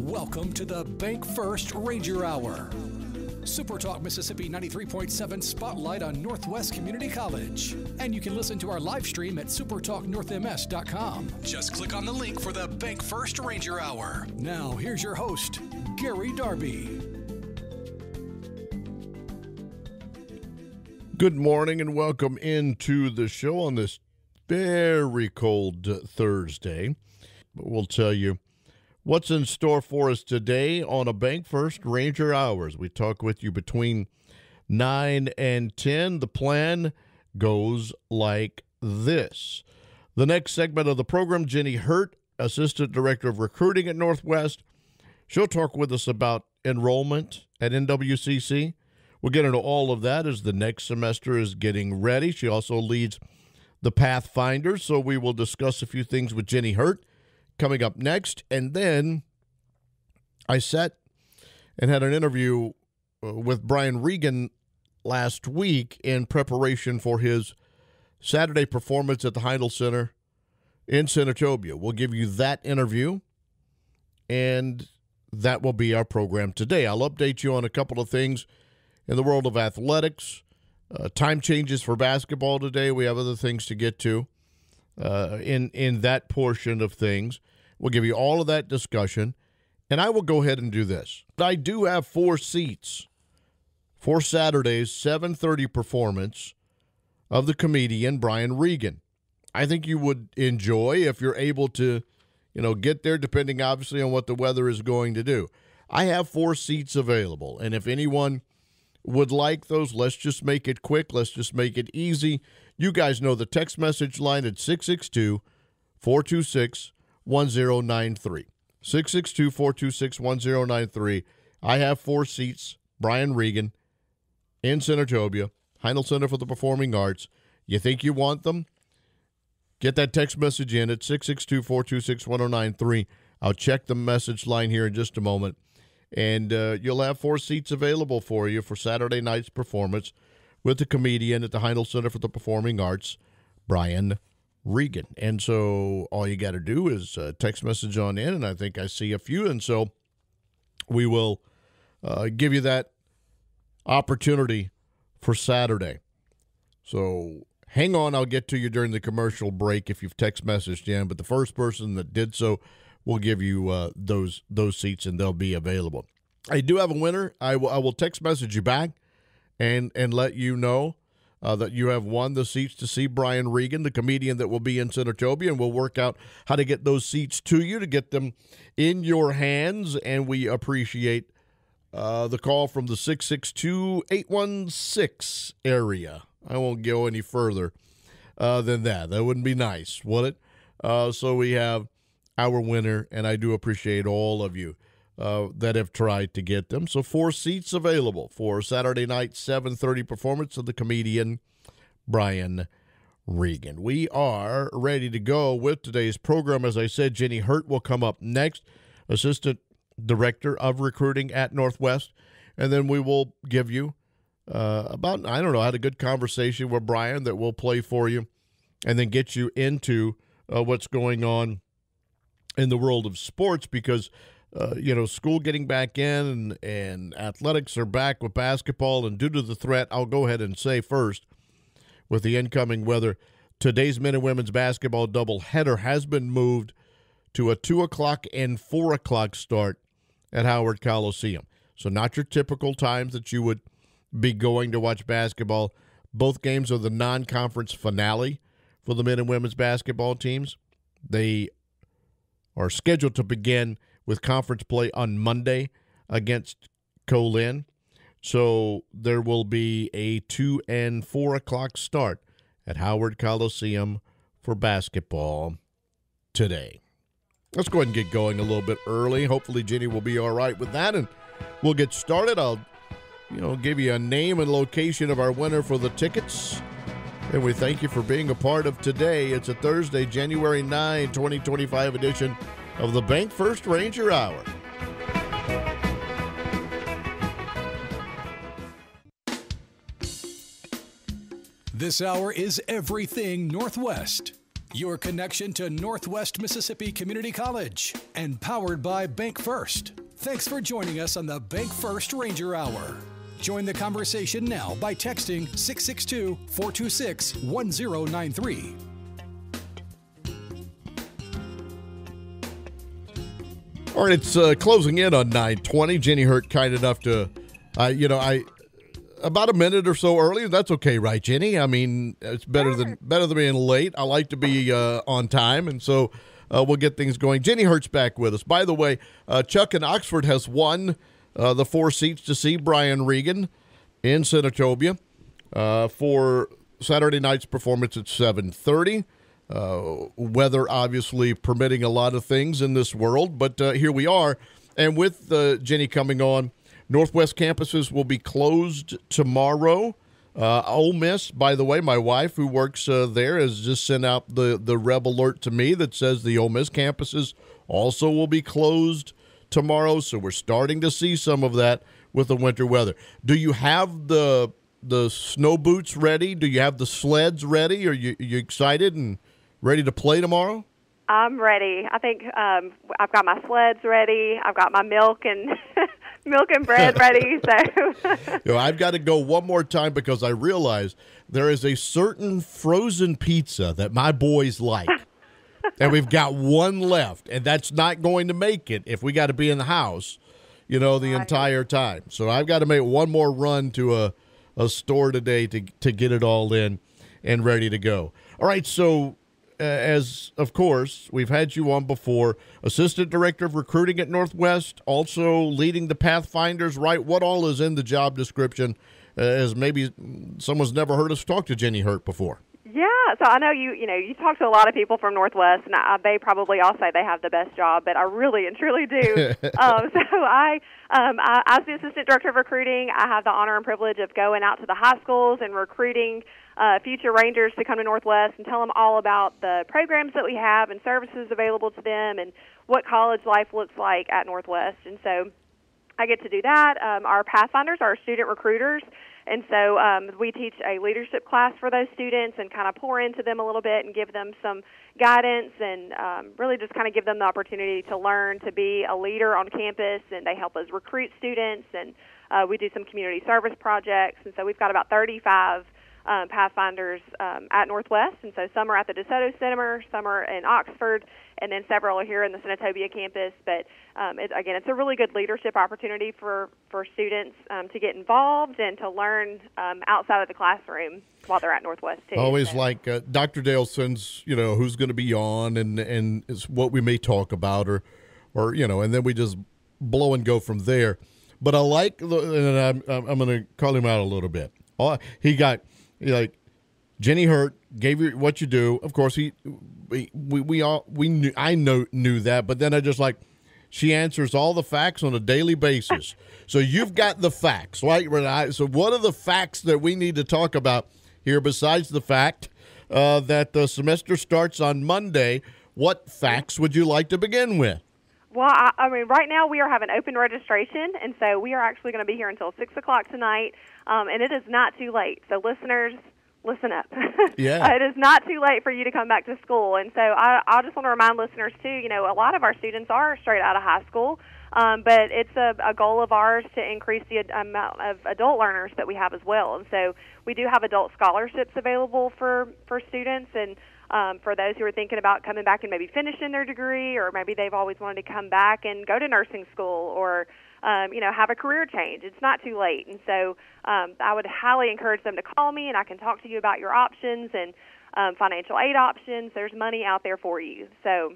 Welcome to the Bank First Ranger Hour. Super Talk Mississippi 93.7 Spotlight on Northwest Community College. And you can listen to our live stream at supertalknorthms.com. Just click on the link for the Bank First Ranger Hour. Now, here's your host, Gary Darby. Good morning and welcome into the show on this very cold Thursday. We'll tell you what's in store for us today on a Bank First Ranger Hours. We talk with you between 9 and 10. The plan goes like this. The next segment of the program, Jenny Hurt, Assistant Director of Recruiting at Northwest. She'll talk with us about enrollment at NWCC. We'll get into all of that as the next semester is getting ready. She also leads the Pathfinders, so we will discuss a few things with Jenny Hurt coming up next. And then I sat and had an interview with Brian Regan last week in preparation for his Saturday performance at the Heindel Center in Senatobia. We'll give you that interview, and that will be our program today. I'll update you on a couple of things in the world of athletics. Time changes for basketball today. We have other things to get to in that portion of things. We'll give you all of that discussion, and I will go ahead and do this. I do have 4 seats for Saturday's 7:30 performance of the comedian Brian Regan. I think you would enjoy if you're able to, get there, depending obviously on what the weather is going to do. I have 4 seats available, and if anyone would like those, let's just make it quick. Let's just make it easy. You guys know the text message line at 662-426-1093. 662-426-1093. I have 4 seats. Brian Regan in Senatobia, Heindel Center for the Performing Arts. You think you want them? Get that text message in at 662-426-1093. I'll check the message line here in just a moment. And you'll have 4 seats available for you for Saturday night's performance with the comedian at the Heindel Center for the Performing Arts, Brian Regan. And so all you got to do is text message on in, and I think I see a few. And so we will give you that opportunity for Saturday. So hang on. I'll get to you during the commercial break if you've text messaged in. But the first person that did so, we'll give you those seats, and they'll be available. I do have a winner. I will text message you back and let you know that you have won the seats to see Brian Regan, the comedian that will be in Senatobia, and we'll work out how to get those seats to you, to get them in your hands. And we appreciate the call from the 662-816 area. I won't go any further than that. That wouldn't be nice, would it? So we have our winner, and I do appreciate all of you that have tried to get them. So 4 seats available for Saturday night 7:30 performance of the comedian Brian Regan. We are ready to go with today's program. As I said, Jenny Hurt will come up next, Assistant Director of Recruiting at Northwest, and then we will give you I had a good conversation with Brian that we'll play for you, and then get you into what's going on in the world of sports, because school getting back in and athletics are back with basketball. And due to the threat, I'll go ahead and say first, with the incoming weather, today's men and women's basketball doubleheader has been moved to a 2 o'clock and 4 o'clock start at Howard Coliseum. So not your typical times that you would be going to watch basketball. Both games are the non-conference finale for the men and women's basketball teams. They are scheduled to begin with conference play on Monday against Colin. So there will be a 2 and 4 o'clock start at Howard Coliseum for basketball today. Let's go ahead and get going a little bit early. Hopefully Jenny will be all right with that, and we'll get started. I'll give you a name and location of our winner for the tickets. And we thank you for being a part of today. It's a Thursday, January 9, 2025 edition of the Bank First Ranger Hour. This hour is everything Northwest. Your connection to Northwest Mississippi Community College and powered by Bank First. Thanks for joining us on the Bank First Ranger Hour. Join the conversation now by texting 662-426-1093. All right, it's closing in on 9:20. Jenny Hurt kind enough to, about a minute or so early. That's okay, right, Jenny? I mean, it's better than being late. I like to be on time, and so we'll get things going. Jenny Hurt's back with us. By the way, Chuck in Oxford has won the 4 seats to see Brian Regan in Senatobia for Saturday night's performance at 7:30. Weather obviously permitting a lot of things in this world, but here we are. And with Jenny coming on, Northwest campuses will be closed tomorrow. Ole Miss, by the way, my wife who works there has just sent out the Reb alert to me that says the Ole Miss campuses also will be closed tomorrow. So we're starting to see some of that with the winter weather. Do you have the snow boots ready? Do you have the sleds ready? Are you excited and ready to play tomorrow? I'm ready. I think I've got my sleds ready. I've got my milk and bread ready. So I've got to go one more time because I realize there is a certain frozen pizza that my boys like, and we've got one left, and that's not going to make it if we got to be in the house, the entire time. So I've got to make one more run to a store today to get it all in and ready to go. All right, so as, of course, we've had you on before, Assistant Director of Recruiting at Northwest, also leading the Pathfinders, right? What all is in the job description, as maybe someone's never heard us talk to Jenny Hurt before? Yeah, so I know you talk to a lot of people from Northwest, and they probably all say they have the best job, but I really and truly do. So as the Assistant Director of Recruiting, I have the honor and privilege of going out to the high schools and recruiting future Rangers to come to Northwest and tell them all about the programs that we have and services available to them and what college life looks like at Northwest. And so I get to do that. Our Pathfinders are student recruiters, and so we teach a leadership class for those students and kind of pour into them a little bit and give them some guidance and really just kind of give them the opportunity to learn to be a leader on campus, and they help us recruit students, and we do some community service projects. And so we've got about 35 Pathfinders at Northwest, and so some are at the DeSoto Center, some are in Oxford, and then several are here in the Senatobia campus. But it's a really good leadership opportunity for students to get involved and to learn outside of the classroom while they're at Northwest too. Always like Dr. Dale sends, who's going to be on and it's what we may talk about or and then we just blow and go from there. But I like, and I'm going to call him out a little bit. Jenny Hurt gave you what you do. Of course, I knew that, but then I just she answers all the facts on a daily basis. So you've got the facts, right? So what are the facts that we need to talk about here besides the fact that the semester starts on Monday? What facts would you like to begin with? Well, right now we are having open registration, and so we are actually going to be here until 6 o'clock tonight, and it is not too late. So listeners, listen up. Yeah. It is not too late for you to come back to school. And so I just want to remind listeners, too, a lot of our students are straight out of high school, but it's a goal of ours to increase the amount of adult learners that we have as well. And so we do have adult scholarships available for students, and for those who are thinking about coming back and maybe finishing their degree, or maybe they've always wanted to come back and go to nursing school or, have a career change. It's not too late. And so I would highly encourage them to call me, and I can talk to you about your options and financial aid options. There's money out there for you. So,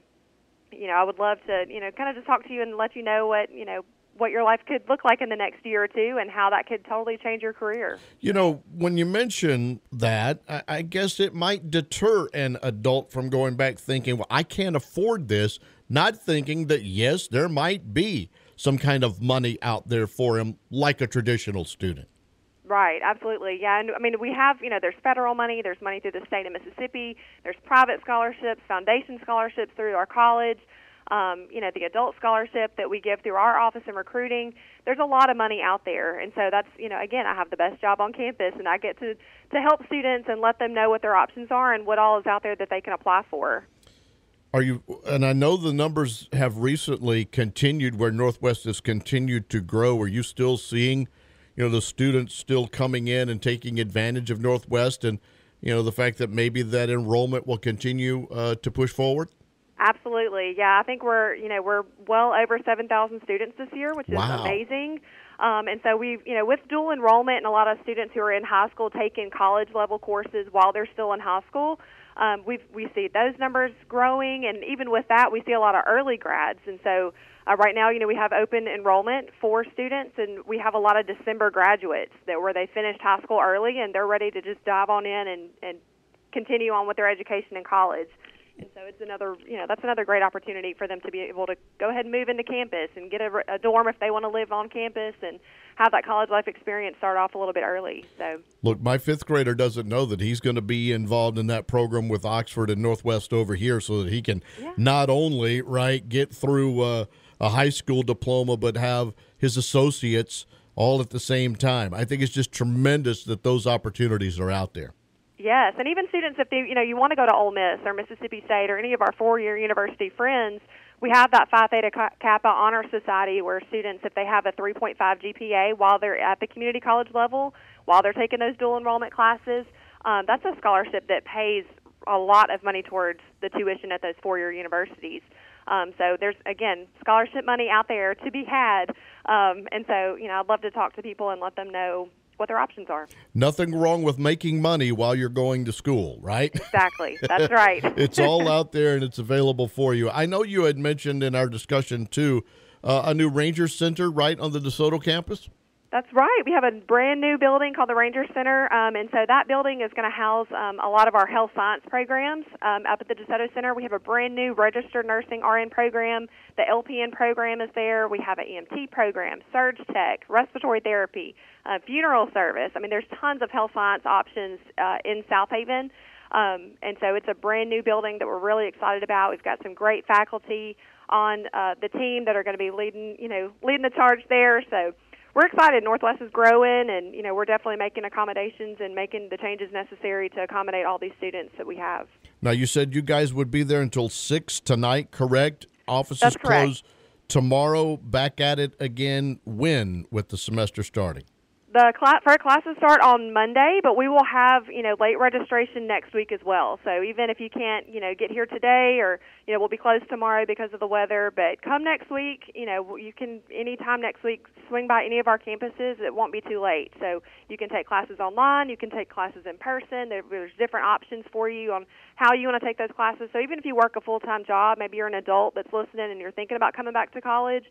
I would love to, kind of just talk to you and let you know what your life could look like in the next year or two and how that could totally change your career. When you mention that, I guess it might deter an adult from going back thinking, well, I can't afford this, not thinking that, yes, there might be some kind of money out there for him like a traditional student. Right, absolutely. Yeah, and we have, there's federal money, there's money through the state of Mississippi, there's private scholarships, foundation scholarships through our college. the adult scholarship that we give through our office in recruiting. There's a lot of money out there. And so that's, again, I have the best job on campus, and I get to help students and let them know what their options are and what all is out there that they can apply for. And I know the numbers have recently continued where Northwest has continued to grow. Are you still seeing, the students still coming in and taking advantage of Northwest, and, the fact that maybe that enrollment will continue to push forward? Absolutely. Yeah, I think we're well over 7,000 students this year, which is amazing. And so we've, with dual enrollment and a lot of students who are in high school taking college level courses while they're still in high school, we see those numbers growing, and even with that, we see a lot of early grads. And so right now, we have open enrollment for students, and we have a lot of December graduates where they finished high school early and they're ready to just dive on in and continue on with their education in college. And so it's another, that's another great opportunity for them to be able to go ahead and move into campus and get a dorm if they want to live on campus and have that college life experience start off a little bit early. So, look, my fifth grader doesn't know that he's going to be involved in that program with Oxford and Northwest over here, so that he can not only get through a high school diploma, but have his associates all at the same time. I think it's just tremendous that those opportunities are out there. Yes, and even students, if you want to go to Ole Miss or Mississippi State or any of our four-year university friends, we have that Phi Theta Kappa Honor Society where students, if they have a 3.5 GPA while they're at the community college level, while they're taking those dual enrollment classes, that's a scholarship that pays a lot of money towards the tuition at those four-year universities. So there's, again, scholarship money out there to be had. And so, I'd love to talk to people and let them know what their options are. Nothing wrong with making money while you're going to school, right? Exactly. That's right. It's all out there and it's available for you. I know you had mentioned in our discussion, too, a new Ranger Center right on the DeSoto campus. That's right. We have a brand new building called the Ranger Center, and so that building is going to house a lot of our health science programs up at the DeSoto Center. We have a brand new registered nursing RN program. The LPN program is there. We have an EMT program, surge tech, respiratory therapy, funeral service. I mean, there's tons of health science options in South Haven, and so it's a brand new building that we're really excited about. We've got some great faculty on the team that are going to be leading the charge there. So we're excited. Northwest is growing, and we're definitely making accommodations and making the changes necessary to accommodate all these students that we have. Now, you said you guys would be there until 6 tonight, correct? Offices That's correct. Close tomorrow. Back at it again. When with the semester starting? The first classes start on Monday, but we will have, late registration next week as well. So even if you can't, get here today, or, we'll be closed tomorrow because of the weather, but come next week, you can, anytime next week, swing by any of our campuses. It won't be too late. So you can take classes online, you can take classes in person. There's different options for you on how you want to take those classes. So even if you work a full-time job, maybe you're an adult that's listening and you're thinking about coming back to college,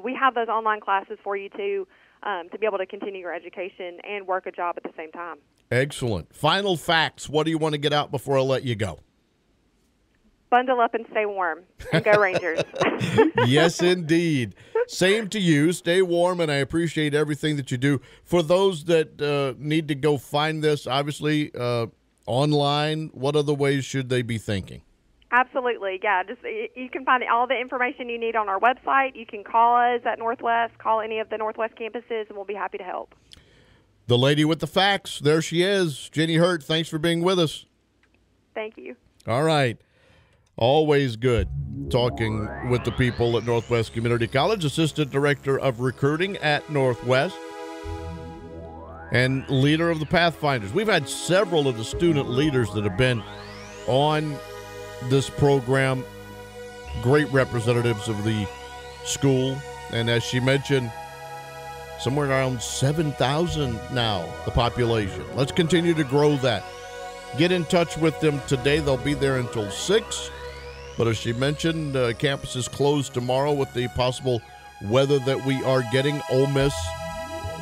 we have those online classes for you too. To be able to continue your education and work a job at the same time. Excellent. Final facts. What do you want to get out before I let you go? Bundle up and stay warm. And go Rangers. Yes, indeed. Same to you. Stay warm, and I appreciate everything that you do. For those that need to go find this, obviously, online, what other ways should they be thinking? Absolutely, yeah. Just you can find all the information you need on our website. You can call us at Northwest, call any of the Northwest campuses, and we'll be happy to help. The lady with the facts, there she is. Jenny Hurt, thanks for being with us. Thank you. All right. Always good talking with the people at Northwest Community College, Assistant Director of Recruiting at Northwest, and leader of the Pathfinders. We've had several of the student leaders that have been on this program, great representatives of the school, and as she mentioned, somewhere around 7,000 now, the population. Let's continue to grow that. Get in touch with them today. They'll be there until 6, but as she mentioned, campus is closed tomorrow with the possible weather that we are getting. Ole Miss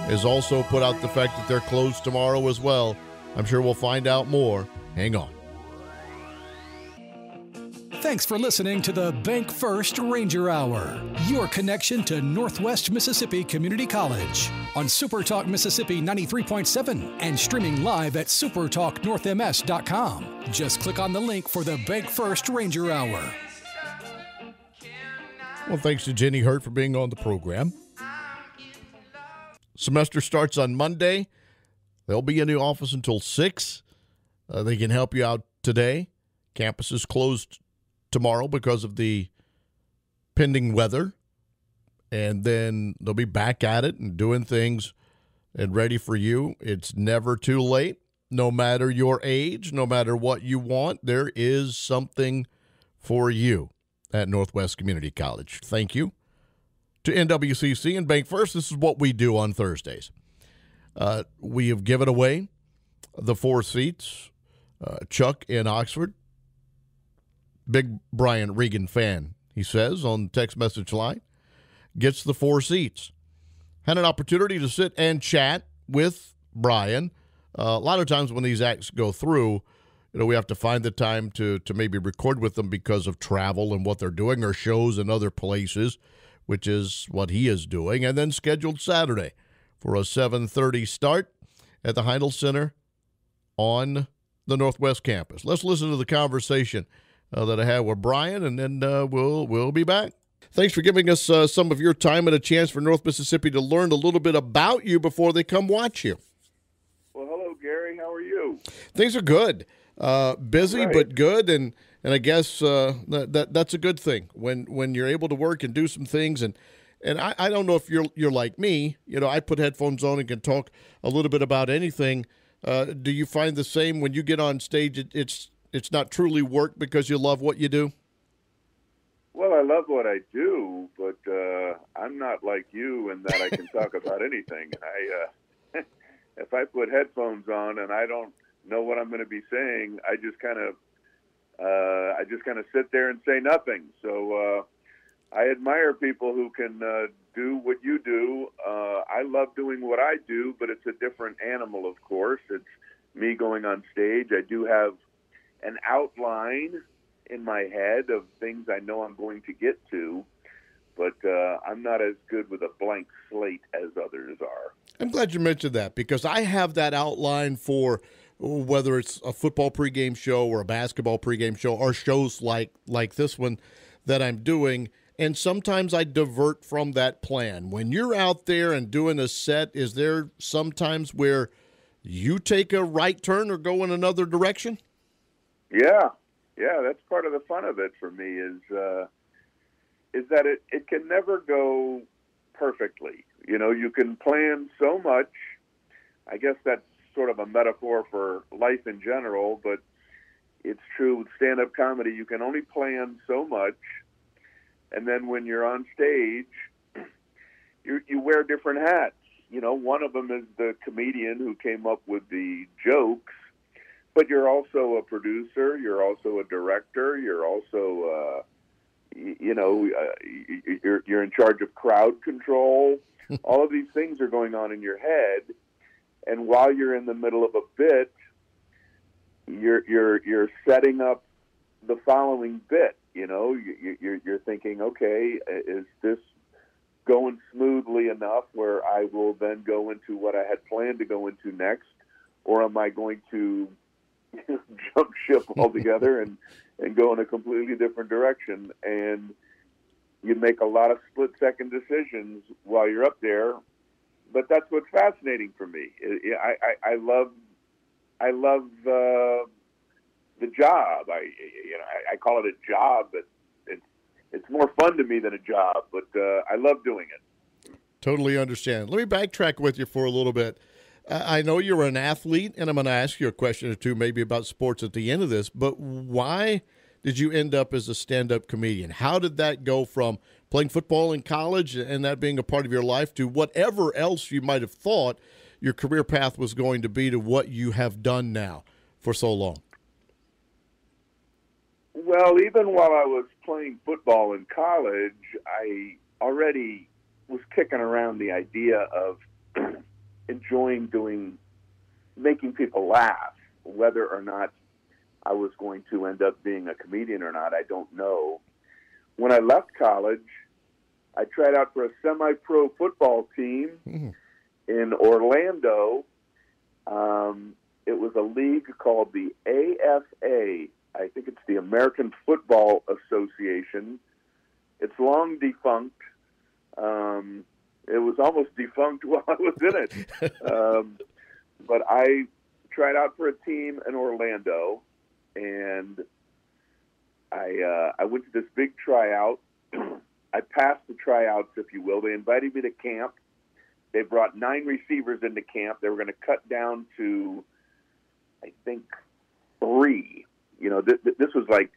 has also put out the fact that they're closed tomorrow as well. I'm sure we'll find out more. Hang on. Thanks for listening to the Bank First Ranger Hour, your connection to Northwest Mississippi Community College on Super Talk Mississippi 93.7 and streaming live at supertalknorthms.com. Just click on the link for the Bank First Ranger Hour. Well, thanks to Jenny Hurt for being on the program. Semester starts on Monday. They'll be in the office until 6. They can help you out today. Campus is closed tomorrow because of the pending weather. And then they'll be back at it and doing things and ready for you. It's never too late. No matter your age, no matter what you want, there is something for you at Northwest Community College. Thank you to NWCC and Bank First. This is what we do on Thursdays. We have given away the 4 seats. Chuck in Oxford, big Brian Regan fan, he says on the text message line, gets the 4 seats. Had an opportunity to sit and chat with Brian. A lot of times when these acts go through, we have to find the time to maybe record with them because of travel and what they're doing, or shows in other places, which is what he is doing. And then scheduled Saturday for a 7:30 start at the Heindel Center on the Northwest Campus. Let's listen to the conversation that I had with Brian, and then we'll be back. Thanks for giving us some of your time and a chance for North Mississippi to learn a little bit about you before they come watch you. Well, hello, Gary. How are you? Things are good. Busy, right. But good, and I guess that's a good thing when you're able to work and do some things. And I don't know if you're like me. I put headphones on and can talk a little bit about anything. Do you find the same when you get on stage? It's not truly work because you love what you do? Well, I love what I do, but I'm not like you in that I can talk about anything. If I put headphones on and I don't know what I'm going to be saying, I just kind of sit there and say nothing. So I admire people who can do what you do. I love doing what I do, but it's a different animal, of course. It's me going on stage. I do have an outline in my head of things I know I'm going to get to, but I'm not as good with a blank slate as others are. I'm glad you mentioned that, because I have that outline for whether it's a football pregame show or a basketball pregame show or shows like this one that I'm doing, and sometimes I divert from that plan. When you're out there and doing a set, is there sometimes where you take a right turn or go in another direction? Yeah, that's part of the fun of it for me is that it can never go perfectly. You can plan so much. I guess that's sort of a metaphor for life in general, but it's true with stand-up comedy. You can only plan so much, and then when you're on stage, you wear different hats. One of them is the comedian who came up with the jokes, but you're also a producer, you're also a director, you're also, you're in charge of crowd control. All of these things are going on in your head, and while you're in the middle of a bit, you're setting up the following bit. You're thinking, okay, is this going smoothly enough where I will then go into what I had planned to go into next, or am I going to jump ship altogether and go in a completely different direction? And you make a lot of split-second decisions while you're up there, but that's what's fascinating for me. I love the job. I call it a job, but it's more fun to me than a job. But I love doing it. Totally understand. Let me backtrack with you for a little bit. I know you're an athlete, and I'm going to ask you a question or two maybe about sports at the end of this, but why did you end up as a stand-up comedian? How did that go from playing football in college and that being a part of your life to whatever else you might have thought your career path was going to be to what you have done now for so long? Well, even while I was playing football in college, I already was kicking around the idea of enjoying making people laugh. Whether or not I was going to end up being a comedian or not, I don't know. When I left college, I tried out for a semi-pro football team in Orlando. It was a league called the AFA. I think it's the American Football Association. It's long defunct. It was almost defunct while I was in it. But I tried out for a team in Orlando, and I went to this big tryout. I passed the tryouts, if you will. They invited me to camp. They brought 9 receivers into camp. They were going to cut down to, I think, 3. You know, this was like,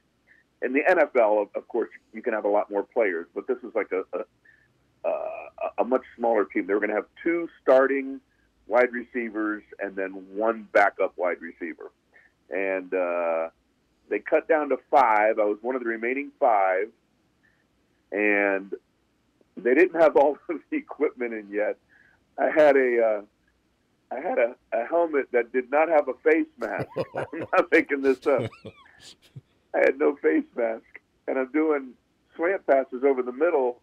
in the NFL, of course, you can have a lot more players, but this was like a much smaller team. They were going to have 2 starting wide receivers and then 1 backup wide receiver. And they cut down to 5. I was one of the remaining 5. And they didn't have all of the equipment in yet. I had a helmet that did not have a face mask. I'm not making this up. I had no face mask, and I'm doing slant passes over the middle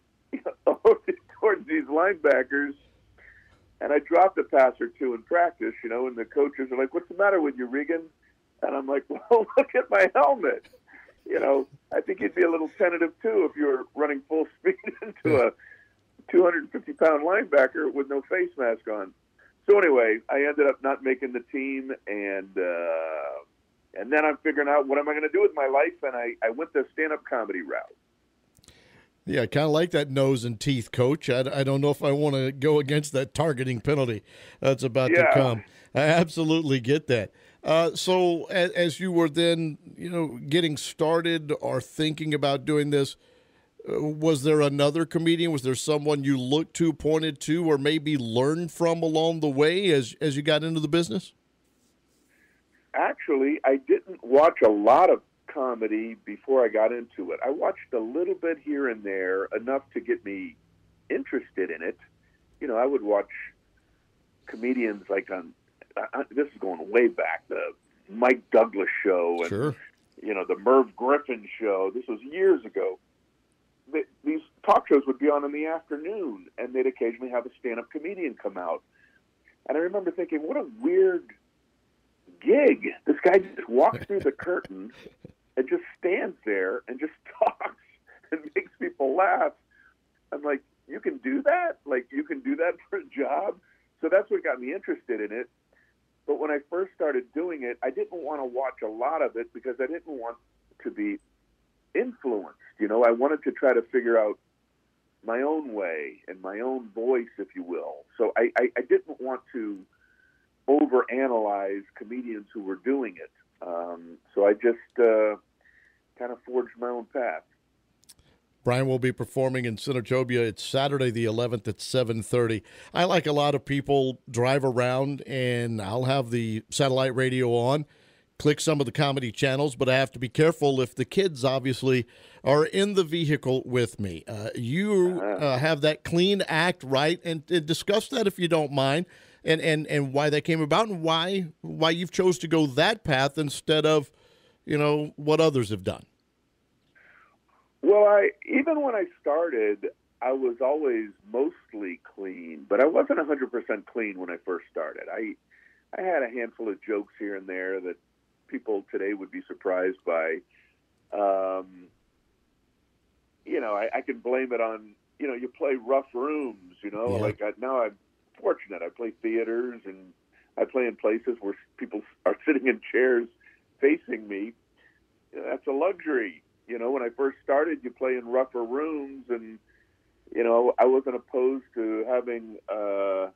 towards these linebackers, and I dropped a pass or 2 in practice, you know, and the coaches are like, "What's the matter with you, Regan?" And I'm like, "Well, look at my helmet." You know, I think you'd be a little tentative, too, if you were running full speed into a 250-pound linebacker with no face mask on. So anyway, I ended up not making the team, and then I'm figuring out what am I going to do with my life, and I went the stand-up comedy route. Yeah, kind of like that nose and teeth, Coach. I don't know if I want to go against that targeting penalty that's about to come. I absolutely get that. So as you were then, you know, getting started or thinking about doing this, was there another comedian? Was there someone you looked to, pointed to, or maybe learned from along the way as you got into the business? Actually, I didn't watch a lot of comedy before I got into it. I watched a little bit here and there, enough to get me interested in it. You know, I would watch comedians like on, this is going way back, the Mike Douglas show and, sure, you know, the Merv Griffin show. This was years ago. These talk shows would be on in the afternoon, and they'd occasionally have a stand-up comedian come out. And I remember thinking, what a weird gig. This guy just walks through the curtain and just stands there and just talks and makes people laugh. I'm like, you can do that? Like, you can do that for a job? So that's what got me interested in it. But when I first started doing it, I didn't want to watch a lot of it because I didn't want to be influenced. You know, I wanted to try to figure out my own way and my own voice, if you will. So I didn't want to overanalyze comedians who were doing it. So I just kind of forged my own path. Brian will be performing in Senatobia. It's Saturday the 11th at 7:30. I, like a lot of people, drive around, and I'll have the satellite radio on, click some of the comedy channels, but I have to be careful if the kids obviously are in the vehicle with me. You have that clean act, right? And discuss that if you don't mind, and why that came about, and why you've chose to go that path instead of, you know, what others have done. Well, even when I started, I was always mostly clean, but I wasn't 100% clean when I first started. I had a handful of jokes here and there that people today would be surprised by. You know, I can blame it on, you know, you play rough rooms, you know, yeah. like now I'm fortunate. I play theaters and I play in places where people are sitting in chairs facing me. You know, that's a luxury. You know, when I first started, you play in rougher rooms, and, you know, I wasn't opposed to having a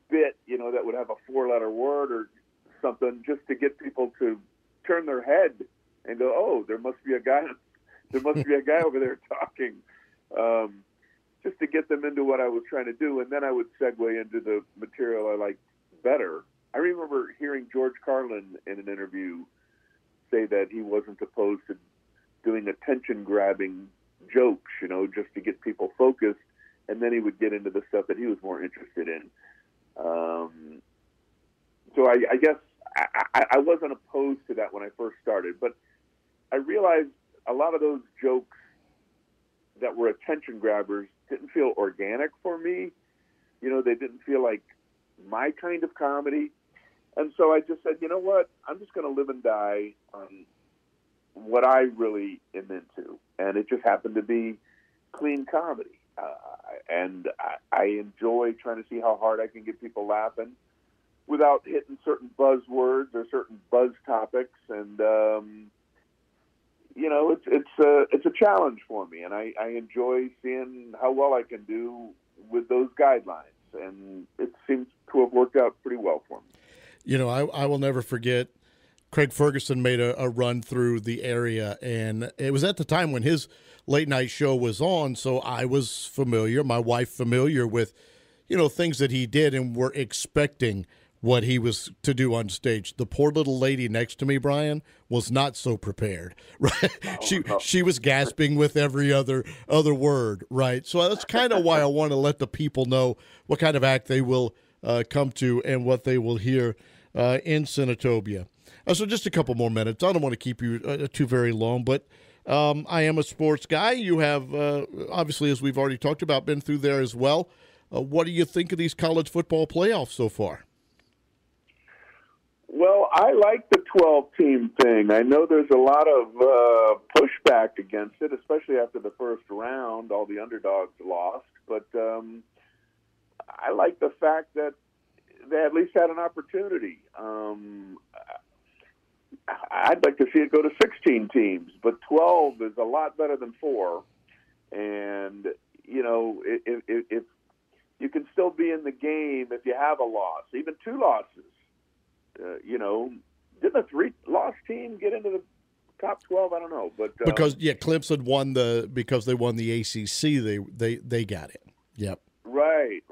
bit, you know, that would have a 4-letter word or something just to get people to turn their head and go, oh, there must be a guy over there talking, just to get them into what I was trying to do. And then I would segue into the material I liked better. I remember hearing George Carlin in an interview say that he wasn't opposed to doing attention-grabbing jokes, you know, just to get people focused, and then he would get into the stuff that he was more interested in. So I guess I wasn't opposed to that when I first started, but I realized a lot of those jokes that were attention grabbers didn't feel organic for me. You know, they didn't feel like my kind of comedy. And so I just said, you know what? I'm just going to live and die on what I really am into, and it just happened to be clean comedy. And I enjoy trying to see how hard I can get people laughing without hitting certain buzzwords or certain buzz topics. And it's a challenge for me, and I enjoy seeing how well I can do with those guidelines. And it seems to have worked out pretty well for me. You know, I will never forget Craig Ferguson made a run through the area, and it was at the time when his late night show was on, so I was familiar, my wife familiar with, things that he did, and were expecting what he was to do on stage. The poor little lady next to me, Brian, was not so prepared, right? She was gasping with every other word, right? So that's kind of why I want to let the people know what kind of act they will come to and what they will hear in Senatobia. So just a couple more minutes. I don't want to keep you too very long, but I am a sports guy. You have, obviously, as we've already talked about, been through there as well. What do you think of these college football playoffs so far? Well, I like the 12-team thing. I know there's a lot of pushback against it, especially after the first round. All the underdogs lost. But I like the fact that they at least had an opportunity. I'd like to see it go to 16 teams, but 12 is a lot better than 4. And, if you can still be in the game if you have a loss, even 2 losses. Didn't a 3-loss team get into the top 12? I don't know, but because Clemson won because they won the ACC, they got it. Yep. Right.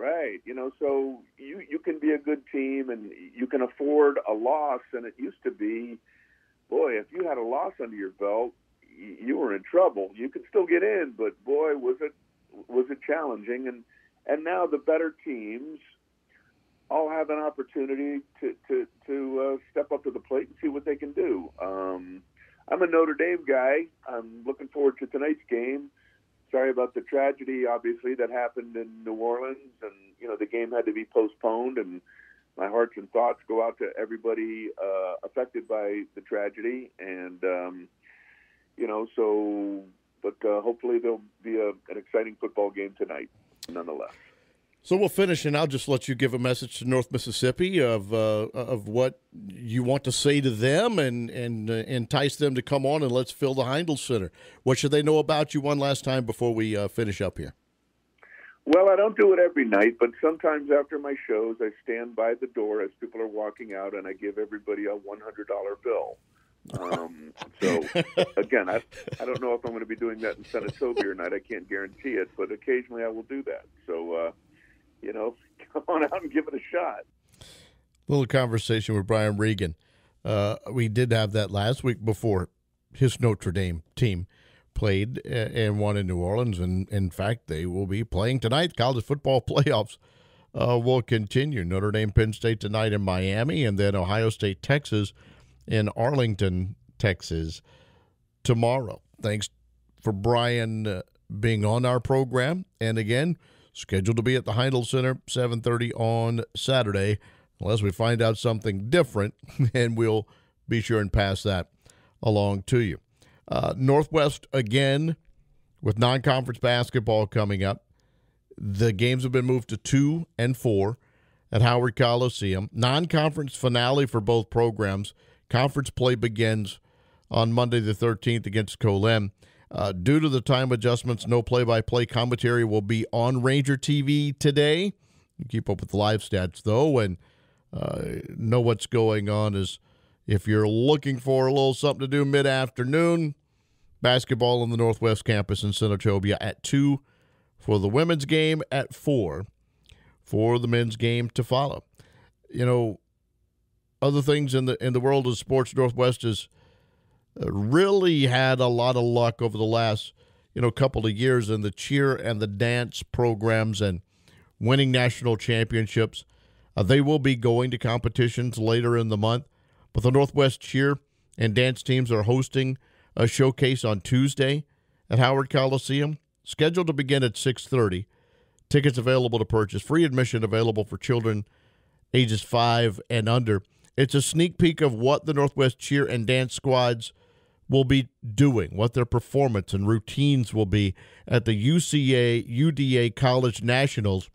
So you can be a good team and you can afford a loss. And it used to be, boy, if you had a loss under your belt, you were in trouble. You could still get in, but boy, was it challenging. And now the better teams all have an opportunity to step up to the plate and see what they can do. I'm a Notre Dame guy. I'm looking forward to tonight's game. Sorry about the tragedy, obviously, that happened in New Orleans, and the game had to be postponed. And my hearts and thoughts go out to everybody affected by the tragedy. And but hopefully there'll be an exciting football game tonight, nonetheless. So we'll finish, and I'll just let you give a message to North Mississippi of what you want to say to them and entice them to come on and let's fill the Heindel Center. What should they know about you one last time before we finish up here? Well, I don't do it every night, but sometimes after my shows, I stand by the door as people are walking out, and I give everybody a $100 bill. So, again, I don't know if I'm going to be doing that in Senatobia or not. I can't guarantee it, but occasionally I will do that. So, come on out and give it a shot. Little conversation with Brian Regan. We did have that last week before his Notre Dame team played and won in New Orleans. And in fact, they will be playing tonight. College football playoffs will continue. Notre Dame, Penn State tonight in Miami, and then Ohio State, Texas in Arlington, Texas tomorrow. Thanks for Brian being on our program. And again, scheduled to be at the Heindel Center, 7:30 on Saturday, unless we find out something different, and we'll be sure and pass that along to you. Northwest, again, with non-conference basketball coming up. The games have been moved to 2 and 4 at Howard Coliseum. Non-conference finale for both programs. Conference play begins on Monday the 13th against Colem. Due to the time adjustments, no play-by-play commentary will be on Ranger TV today. You keep up with the live stats, though, and know what's going on. Is if you're looking for a little something to do mid-afternoon, basketball on the Northwest Campus in Senatobia at 2 for the women's game, at 4 for the men's game to follow. Other things in the world of sports, Northwest has really had a lot of luck over the last couple of years in the cheer and the dance programs and winning national championships. They will be going to competitions later in the month, but the Northwest cheer and dance teams are hosting a showcase on Tuesday at Howard Coliseum, scheduled to begin at 6:30. Tickets available to purchase. Free admission available for children ages 5 and under. It's a sneak peek of what the Northwest cheer and dance squads will be doing, what their performance and routines will be at the UDA College Nationals,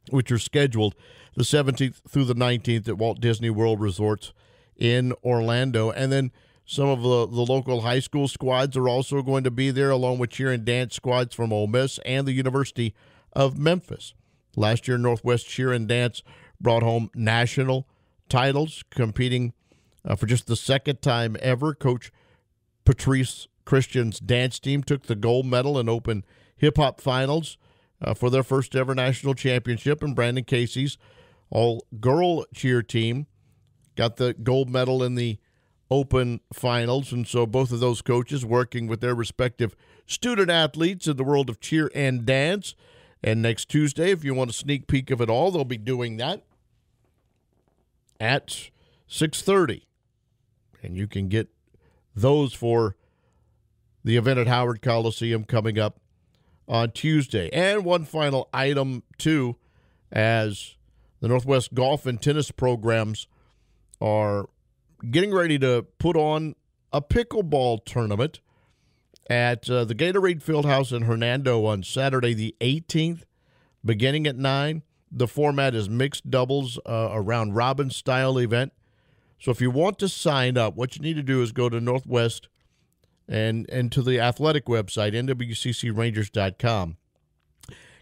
which are scheduled the 17th through the 19th at Walt Disney World Resorts in Orlando. And then some of the local high school squads are also going to be there, along with cheer and dance squads from Ole Miss and the University of Memphis. Last year, Northwest Cheer and Dance brought home national titles, competing for just the second time ever. Coach Patrice Christian's dance team took the gold medal in Open Hip Hop Finals for their first ever national championship, and Brandon Casey's all-girl cheer team got the gold medal in the Open Finals. And so both of those coaches working with their respective student athletes in the world of cheer and dance. And next Tuesday, if you want a sneak peek of it all, they'll be doing that at 6:30. And you can get those for the event at Howard Coliseum coming up on Tuesday. And one final item, too, as the Northwest golf and tennis programs are getting ready to put on a pickleball tournament at the Gatorade Fieldhouse in Hernando on Saturday the 18th, beginning at 9. The format is mixed doubles, a round robin style event. So if you want to sign up, what you need to do is go to Northwest and to the athletic website, nwccrangers.com.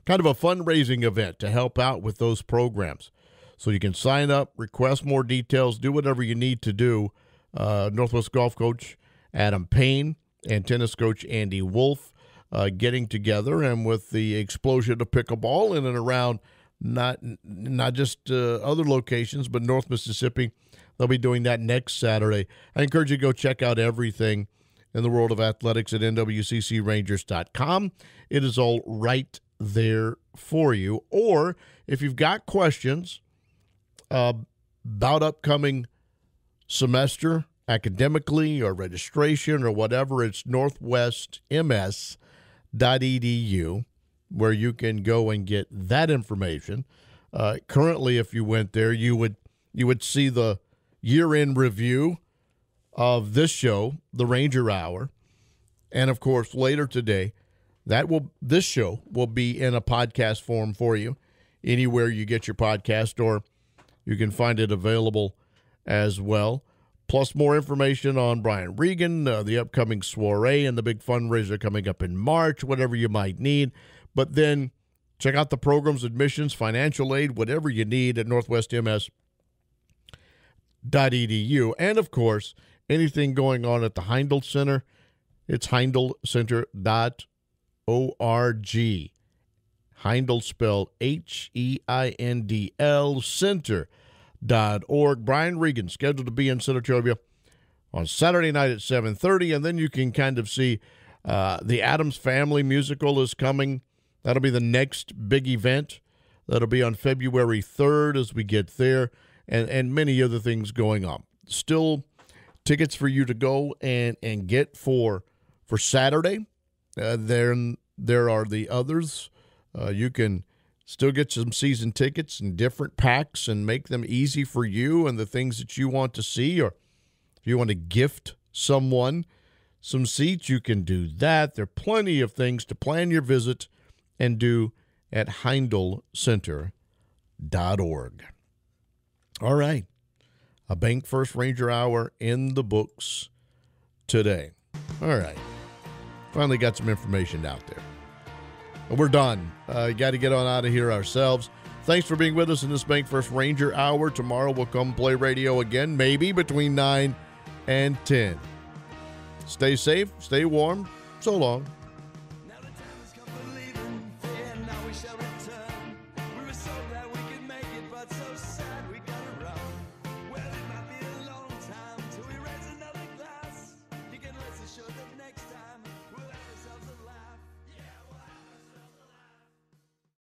Kind of a fundraising event to help out with those programs. So you can sign up, request more details, do whatever you need to do. Northwest golf coach Adam Payne and tennis coach Andy Wolf getting together, and with the explosion of pickleball in and around not just other locations, but North Mississippi, they'll be doing that next Saturday. I encourage you to go check out everything in the world of athletics at nwccrangers.com. It is all right there for you. Or if you've got questions about upcoming semester academically or registration or whatever, it's northwestms.edu where you can go and get that information. Currently, if you went there, you would see the year-end review of this show, the Ranger Hour, and of course later today, this show will be in a podcast form for you anywhere you get your podcast, or you can find it available as well. Plus more information on Brian Regan, the upcoming soiree, and the big fundraiser coming up in March, whatever you might need. But then check out the programs, admissions, financial aid, whatever you need at northwestms.edu. And, of course, anything going on at the Heindel Center, it's heindelcenter.org. Heindel spelled Heindl, center.org. Brian Regan scheduled to be in Centertovia on Saturday night at 7:30, and then you can kind of see the Addams Family musical is coming. That'll be the next big event. That'll be on February 3rd as we get there, and many other things going on. Still tickets for you to go and get for Saturday. There are the others. You can still get some season tickets in different packs and make them easy for you and the things that you want to see. Or if you want to gift someone some seats, you can do that. There are plenty of things to plan your visit and do at heindelcenter.org. All right. A Bank First Ranger Hour in the books today. All right. Finally got some information out there. We're done. Got to get on out of here ourselves. Thanks for being with us in this Bank First Ranger Hour. Tomorrow we'll come play radio again, maybe between 9 and 10. Stay safe, stay warm. So long.